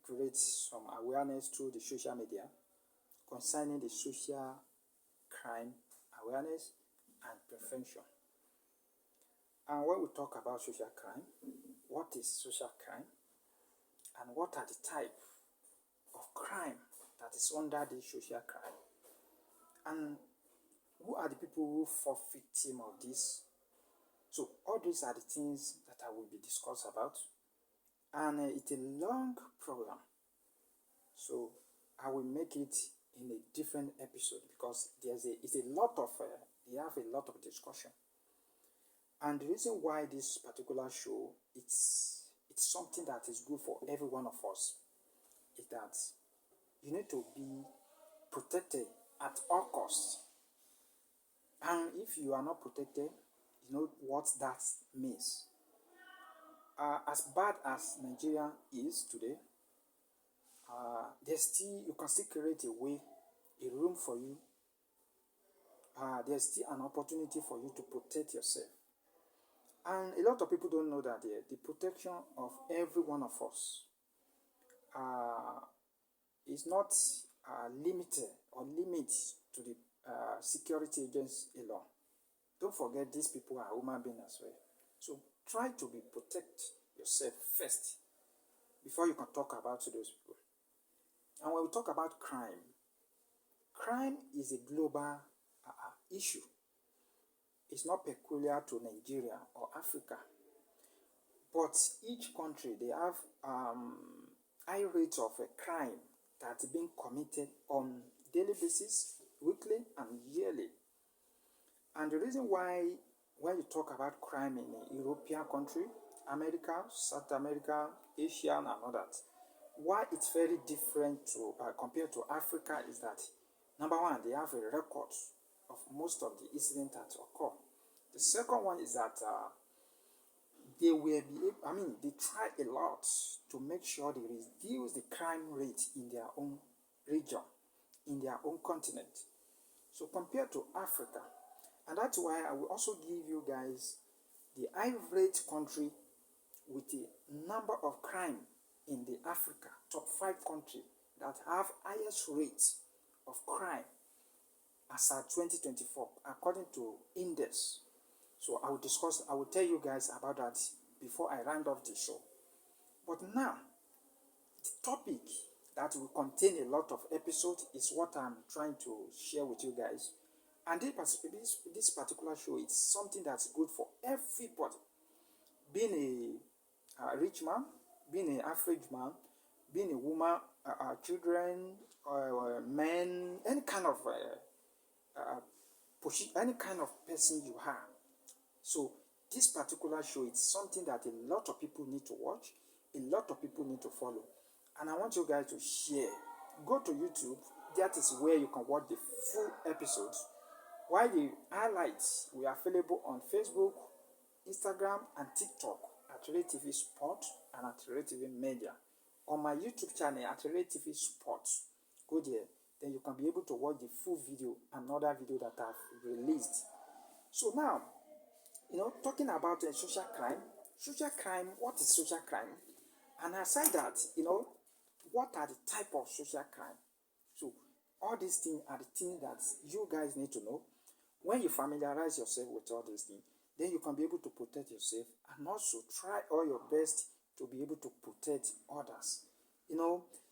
create some awareness through the social media concerning the social crime awareness and prevention. And when we talk about social crime, what is social crime? And what are the type of crime that is under the social crime? And who are the people who fall victim of this? So all these are the things that I will be discussed about. And it's a long program. So I will make it in a different episode because they have a lot of discussion. And the reason why this particular show, it's something that is good for every one of us, is that you need to be protected at all costs. And if you are not protected, you know what that means. As bad as Nigeria is today, you can still create a way, a room for you. There's still an opportunity for you to protect yourself. And a lot of people don't know that the protection of every one of us is not limited or limit to the security agents alone. Don't forget these people are human beings as well. So try to protect yourself first before you can talk about those people. And when we talk about crime, crime is a global issue. It's not peculiar to Nigeria or Africa. But each country, they have high rates of crime that are being committed on daily basis, weekly and yearly. And the reason why when you talk about crime in a European country, America, South America, Asia and all that, why it's very different to compared to Africa is that, number one, they have a record of most of the incidents that occur. The second one is that they try a lot to make sure they reduce the crime rate in their own region, in their own continent. So compared to Africa, and that's why I will also give you guys the high-rate country with the number of crime in the Africa, top 5 countries that have highest rates of crime as at 2024, according to Index. So I will tell you guys about that before I round off the show. But now, the topic that will contain a lot of episodes is what I'm trying to share with you guys. And this particular show is something that's good for everybody. Being a rich man, being an average man, being a woman, children, men, any kind of person you have. So this particular show is something that a lot of people need to watch, a lot of people need to follow. And I want you guys to share. Go to YouTube. That is where you can watch the full episodes. While the highlights were available on Facebook, Instagram, and TikTok at Ray TV Sport and at Ray TV Media. On my YouTube channel at Ray TV Sport, go there. Then you can be able to watch the full video and other video that I've released. So now, talking about social crime, what is social crime? And aside that, what are the type of social crime? So all these things are the things that you guys need to know. When you familiarize yourself with all these things, then you can be able to protect yourself and also try all your best to be able to protect others.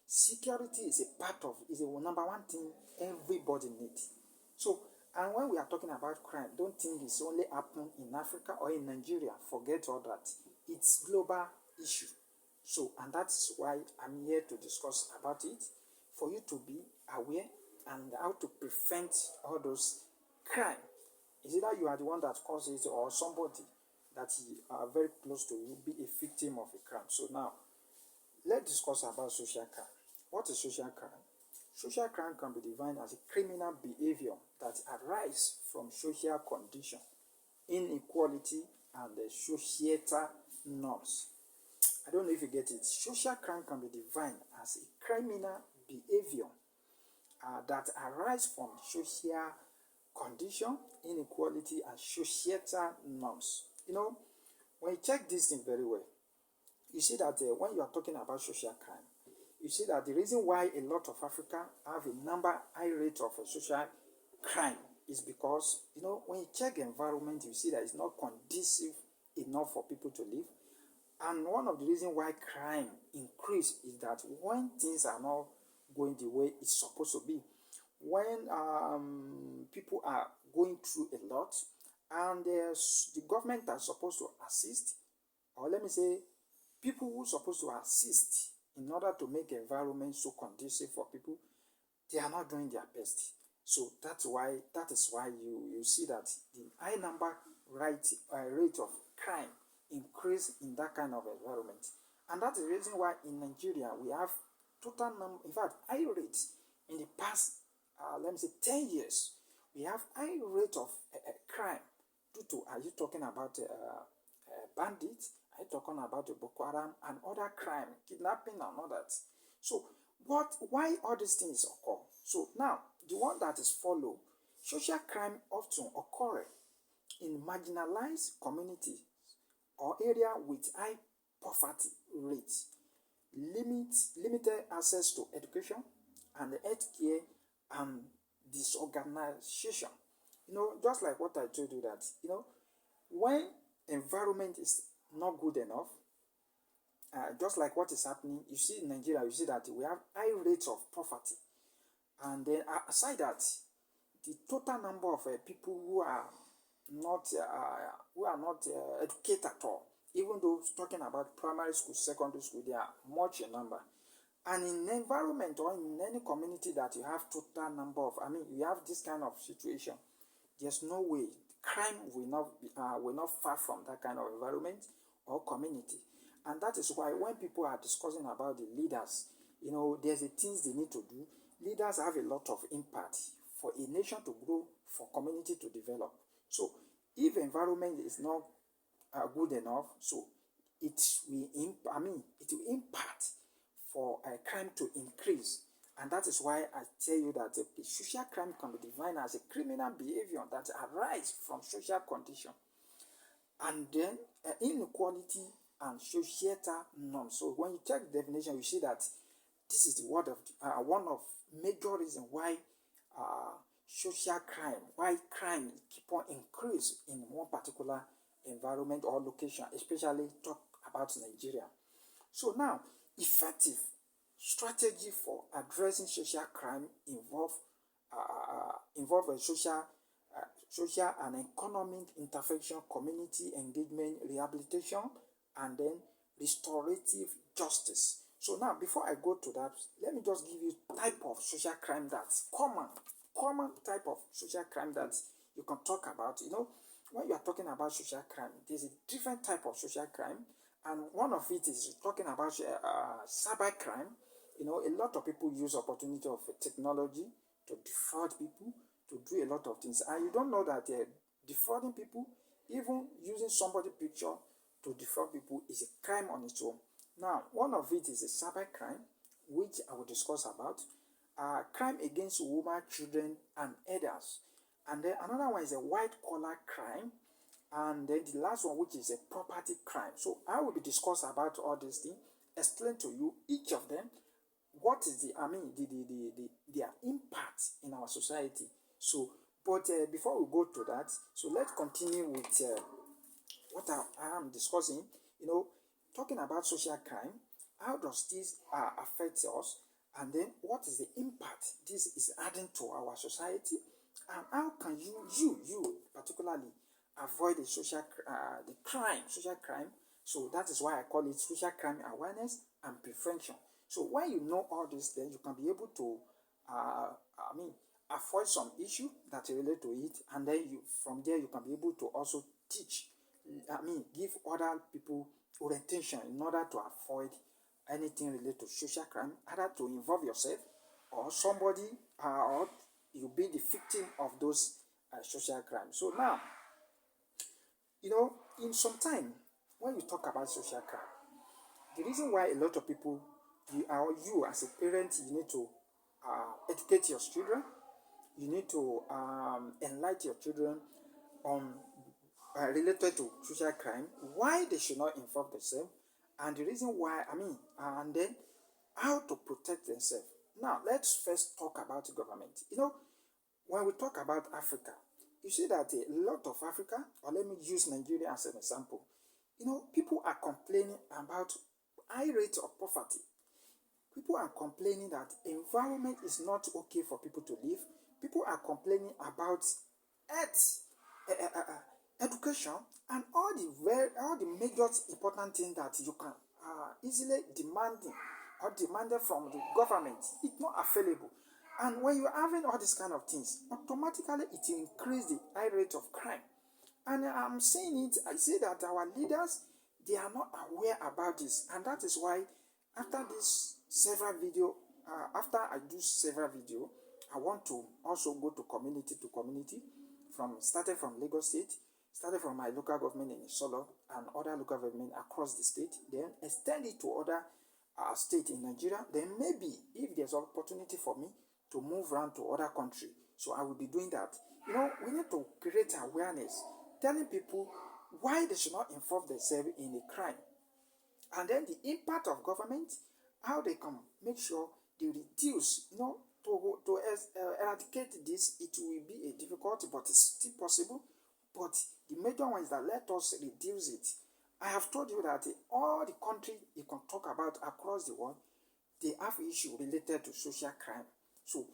Security is a number one thing everybody needs. So, and when we are talking about crime, don't think it's only happening in Africa or in Nigeria. Forget all that. It's global issue. So, and that's why I'm here to discuss about it, for you to be aware and how to prevent all those crime. Is either you are the one that causes it or somebody that you are very close to you be a victim of a crime. So now, let's discuss about social crime. What is social crime? Social crime can be defined as a criminal behavior that arises from social condition, inequality, and the societal norms. I don't know if you get it. Social crime can be defined as a criminal behavior that arises from social condition, inequality, and societal norms. When you check this thing very well, you see that when you are talking about social crime, you see that the reason why a lot of Africa have a high rate of social crime is because, when you check the environment, you see that it's not conducive enough for people to live. And one of the reasons why crime increase is that when things are not going the way it's supposed to be, when people are going through a lot, and the government are supposed to assist, or let me say, people who are supposed to assist in order to make the environment so conducive for people, they are not doing their best. So that is why you see that the high number rate of crime increase in that kind of environment. And that's the reason why in Nigeria we have total number, in fact, high rates in the past, let me say, 10 years. We have high rate of crime due to, are you talking about bandits? Are you talking about Boko Haram and other crime, kidnapping and all that? So, why all these things occur? So now, the one that is follow, social crime often occur in marginalized communities or area with high poverty rates, limited access to education and health care, and disorganization. Just like what I told you that, when environment is not good enough, just like what is happening, you see in Nigeria, you see that we have high rates of poverty. And then aside that, the total number of people who are not educated at all, even though talking about primary school, secondary school, they are much in number. And in an environment or in any community that you have total number of, you have this kind of situation, there's no way crime will not far from that kind of environment or community. And that is why when people are discussing about the leaders, there's a things they need to do. Leaders have a lot of impact for a nation to grow, for community to develop. So if environment is not good enough, so it will impact for crime to increase. And that is why I tell you that social crime can be defined as a criminal behavior that arises from social condition. And then inequality and societal norms. So when you check the definition, you see that this is the word of one of major reasons why social crime, why crime keep on increase in one particular environment or location, especially talk about Nigeria. So now, effective strategy for addressing social crime involve a social and economic intervention, community engagement, rehabilitation, and then restorative justice. So now, before I go to that, let me just give you type of social crime that's common type of social crime that you can talk about. When you are talking about social crime, there's a different type of social crime, and one of it is talking about cyber crime. A lot of people use opportunity of technology to defraud people, to do a lot of things, and you don't know that defrauding people, even using somebody's picture to defraud people, is a crime on its own. Now, one of it is a cyber crime, which I will discuss about. Crime against women, children, and others. And then another one is a white-collar crime. And then the last one, which is a property crime. So I will be discussing about all these things, explain to you each of them, what is their impact in our society. So, but before we go to that, so let's continue with what I am discussing. Talking about social crime, how does this affect us, and then what is the impact this is adding to our society, and how can you particularly avoid the social crime. So that is why I call it social crime awareness and prevention. So when you know all this, then you can be able to avoid some issue that relate to it, and then from there you can be able to also teach, give other people orientation in order to avoid anything related to social crime, either to involve yourself or somebody, or you be the victim of those social crimes. So now, in some time, when you talk about social crime, the reason why a lot of people, you as a parent, you need to educate your children, you need to enlighten your children on related to social crime, why they should not involve themselves, and the reason why, and then how to protect themselves. Now, let's first talk about government. When we talk about Africa, you see that a lot of Africa, or let me use Nigeria as an example, people are complaining about high rate of poverty. People are complaining that environment is not okay for people to live. People are complaining about health, education, and all the major important things that you can easily demanded from the government. It's not available. And when you're having all these kind of things, automatically it will increase the high rate of crime. And I'm saying it, I say that our leaders, they are not aware about this. And that is why after this several video, after I do several video, I want to also go to community, started from Lagos State, started from my local government in Solo and other local government across the state, then extend it to other state in Nigeria. Then maybe if there's opportunity for me to move around to other country, so I will be doing that. We need to create awareness, telling people why they should not involve themselves in a crime, and then the impact of government, how they can make sure they reduce, to eradicate this. It will be a difficulty, but it's still possible. But the major one is that let us reduce it. I have told you that all the countries you can talk about across the world, they have issue related to social crime. So,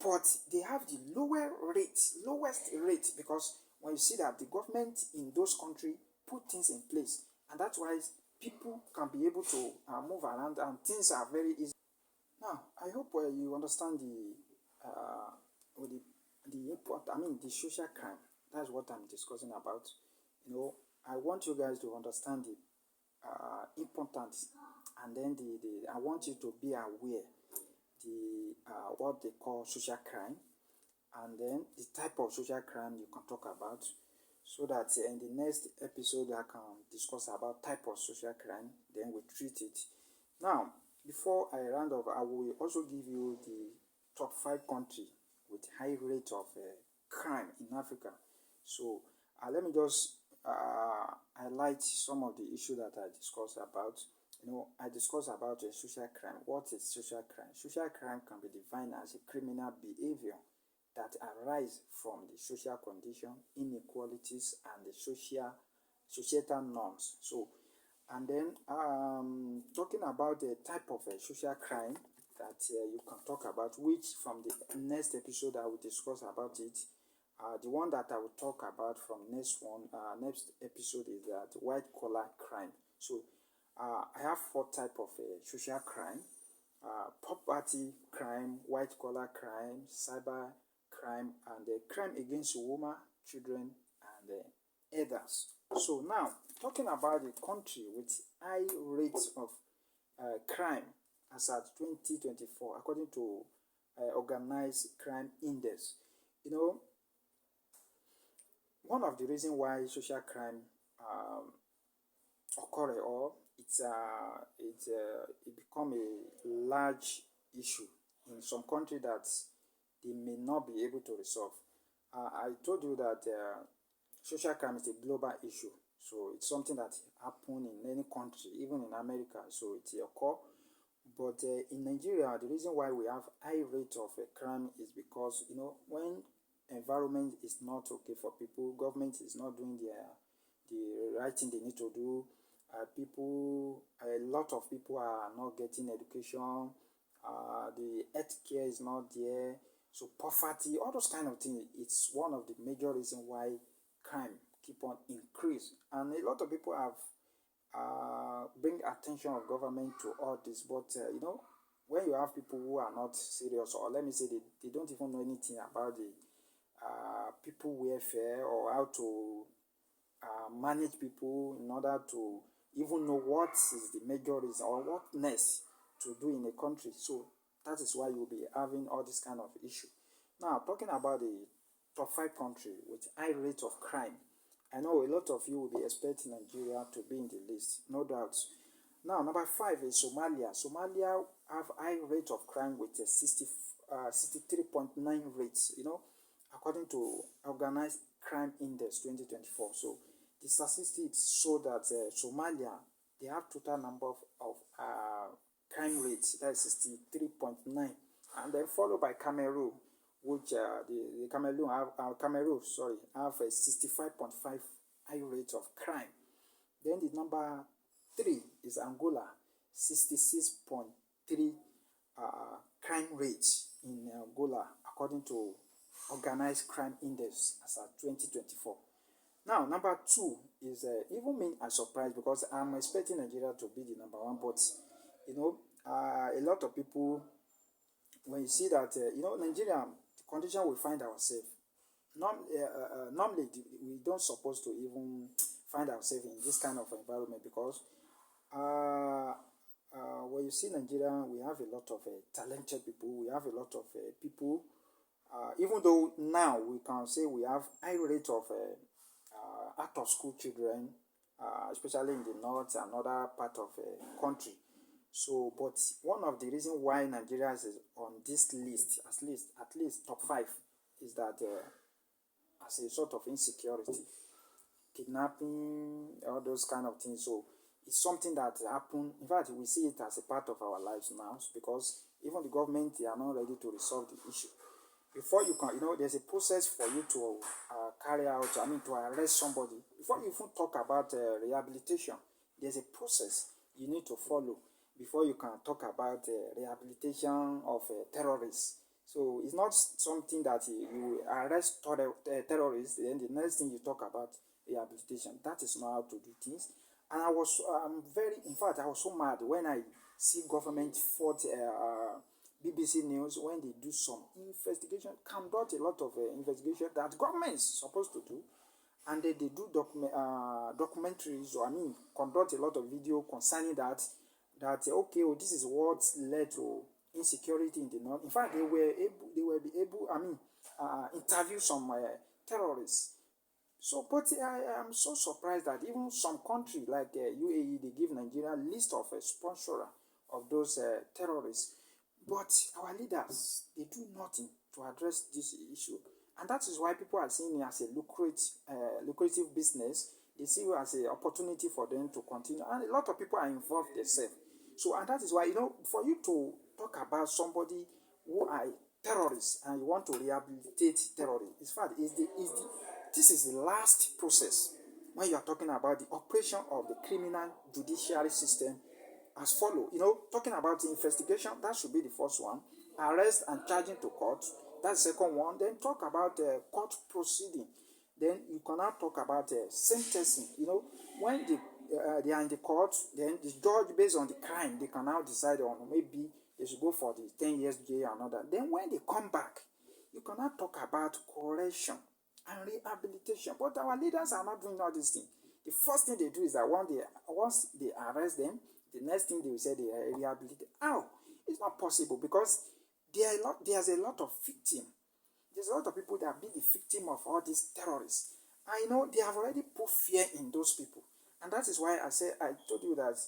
but they have the lowest rate, because when you see that the government in those countries put things in place, and that's why people can be able to move around and things are very easy. Now, I hope you understand the social crime. That's what I'm discussing about. I want you guys to understand the importance, and then I want you to be aware the what they call social crime, and then the type of social crime you can talk about, so that in the next episode I can discuss about type of social crime, then we treat it. Now, before I round off, I will also give you the top 5 countries with high rate of crime in Africa. So let me just highlight some of the issues that I discussed about. I discussed about social crime. What is social crime? Social crime can be defined as a criminal behavior that arise from the social condition, inequalities, and the societal norms. So, and then talking about the type of social crime that you can talk about, which from the next episode I will discuss about it. The one that I will talk about from next episode is that white collar crime. So I have 4 types of social crime: property crime, white collar crime, cyber crime, and crime against women, children, and others. So now, talking about the country with high rates of crime as at 2024, according to Organized Crime Index. One of the reasons why social crime occur, or it become a large issue in some country that they may not be able to resolve. I told you that social crime is a global issue, so it's something that happen in any country, even in America, so it occur. But in Nigeria, the reason why we have high rate of crime is because when environment is not okay for people, government is not doing the right thing they need to do. A lot of people are not getting education. The health care is not there. So poverty, all those kind of things, it's one of the major reasons why crime keep on increase. And a lot of people have bring attention of government to all this, but when you have people who are not serious, or let me say they don't even know anything about the people welfare, or how to manage people in order to even know what is the major reason or what next to do in a country. So that is why you'll be having all this kind of issue. Now, talking about the top 5 country with high rate of crime, I know a lot of you will be expecting Nigeria to be in the list, no doubt. Now, number 5 is Somalia. Somalia have high rate of crime with a 63.9 rates, according to Organized Crime Index 2024. So the statistics show that Somalia, they have total number of crime rate, that's 63.9, and then followed by Cameroon, which the Cameroon, sorry, have a 65.5 high rate of crime. Then the number 3 is Angola, 66.3 crime rate in Angola, according to Organized Crime Index as at 2024. Now, number 2 is even me, I'm surprised because I'm expecting Nigeria to be the number 1, but a lot of people, when you see that, Nigeria, the condition we find ourselves, normally we don't supposed to even find ourselves in this kind of environment because when you see Nigeria, we have a lot of talented people, we have a lot of people, even though now we can say we have high rate of out of school children, especially in the north and other part of the country. So, but one of the reasons why Nigeria is on this list, at least top 5, is that as a sort of insecurity, kidnapping, all those kind of things. So it's something that happen. In fact, we see it as a part of our lives now because even the government, they are not ready to resolve the issue. Before you can, there's a process for you to carry out, to arrest somebody. Before you even talk about rehabilitation, there's a process you need to follow before you can talk about rehabilitation of terrorists. So it's not something that you arrest terrorists, then the next thing you talk about rehabilitation. That is not how to do things. And I was so mad when I see government fought BBC News when they do some investigation, conduct a lot of investigation that government is supposed to do, and they do documentaries, or conduct a lot of video concerning that this is what led to insecurity in the north. In fact, they were able interview some terrorists. So, but I am so surprised that even some country like UAE, they give Nigeria a list of a sponsorer of those terrorists. But our leaders, they do nothing to address this issue. And that is why people are seeing it as a lucrative business. They see it as an opportunity for them to continue. And a lot of people are involved themselves. So, and that is why, for you to talk about somebody who are terrorists and you want to rehabilitate terrorists, this is the last process when you are talking about the operation of the criminal judiciary system as follow. Talking about the investigation, that should be the first one. Arrest and charging to court, that's the second one. Then talk about court proceeding. Then you cannot talk about sentencing. When they are in the court, then the judge, based on the crime, they can now decide on maybe they should go for the 10 years jail and another. Then when they come back, you cannot talk about correction and rehabilitation. But our leaders are not doing all these things. The first thing they do is that once they arrest them, the next thing they will say they rehabilitate. How? It's not possible because there's a lot of victims. There's a lot of people that be the victim of all these terrorists. I know they have already put fear in those people. And that is why I told you that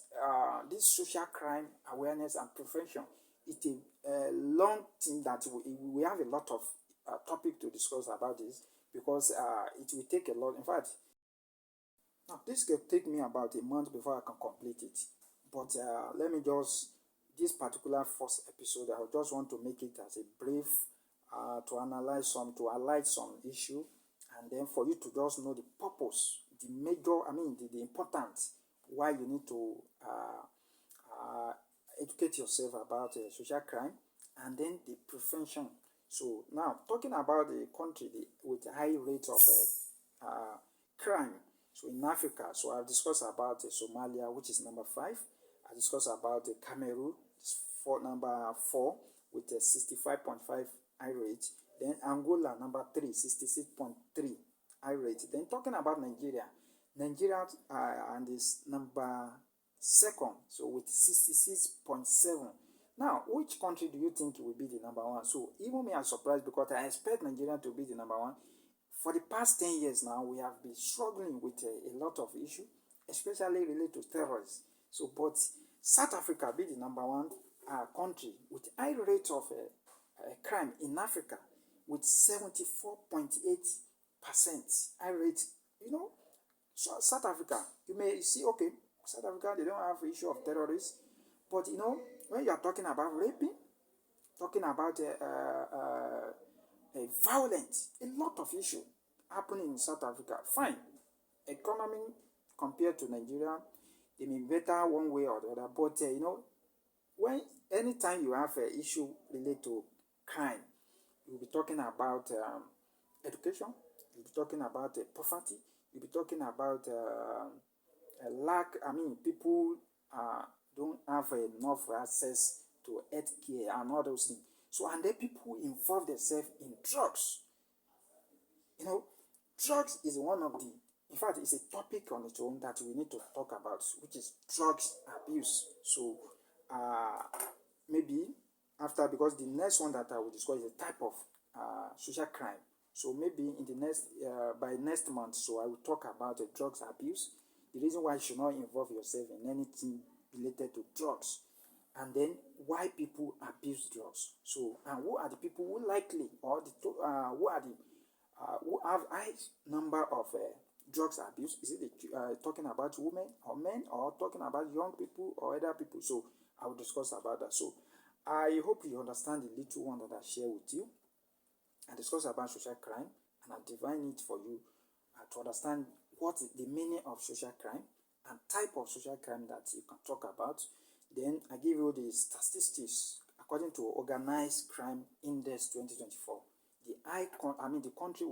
this social crime awareness and prevention is a long thing that we have a lot of topic to discuss about this because it will take a lot. In fact, now this will take me about a month before I can complete it. But this particular first episode, I just want to make it as a brief to highlight some issue, and then for you to just know the purpose, the importance why you need to educate yourself about social crime, and then the prevention. So now, talking about the country with a high rate of crime, so in Africa, so I've discussed about Somalia, which is number 5. I discussed about Cameroon, number 4, with a 65.5 high rate. Then Angola, number 3, 66.3 high rate. Then talking about Nigeria and is number 2nd, so with 66.7. Now, which country do you think will be the number 1? So even me, I'm surprised because I expect Nigeria to be the number 1. For the past 10 years now, we have been struggling with a lot of issues, especially related to terrorists. So, but South Africa be the number 1 country with high rate of crime in Africa with 74.8% high rate. So South Africa, you may see, okay, South Africa, they don't have issue of terrorists, but when you are talking about raping, talking about violence, a lot of issues happening in South Africa. Fine, economy compared to Nigeria, they may be better one way or the other. But when anytime you have an issue related to crime, you'll be talking about education, you'll be talking about poverty, you'll be talking about a lack. People don't have enough access to health care and all those things. So, and then people involve themselves in drugs. Drugs is one of the, in fact, it's a topic on its own that we need to talk about, which is drugs abuse. So, maybe after, because the next one that I will discuss is a type of social crime. So maybe in the next, by next month, so I will talk about drugs abuse, the reason why you should not involve yourself in anything related to drugs, and then why people abuse drugs. So, and who are the people who likely, or who are the who have high number of drugs abuse? Is it talking about women or men, or talking about young people or other people? So I will discuss about that. So I hope you understand the little one that I share with you. I discuss about social crime, and I define it for you to understand what is the meaning of social crime and type of social crime that you can talk about. Then I give you the statistics according to Organized Crime Index 2024. The country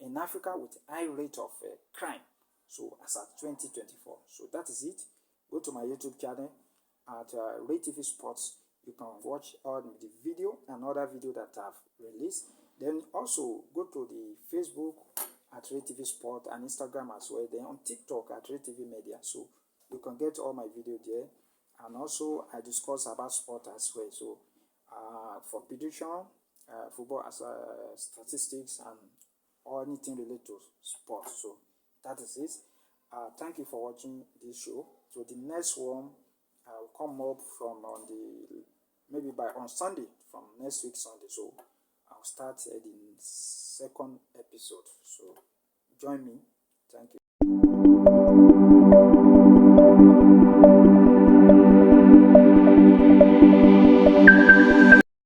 in Africa with high rate of crime. So as at 2024. So that is it. Go to my YouTube channel at Ray TV Sports. You can watch all the video and other video that I've released. Then also go to the Facebook at Ray TV Sport and Instagram as well. Then on TikTok at Ray TV Media. So you can get all my video there. And also I discuss about sport as well. So for prediction, football as statistics, and anything related to sports. So that is it. Thank you for watching this show. So the next one will come up from on Sunday, from next week Sunday. So I'll start the second episode. So join me. Thank you.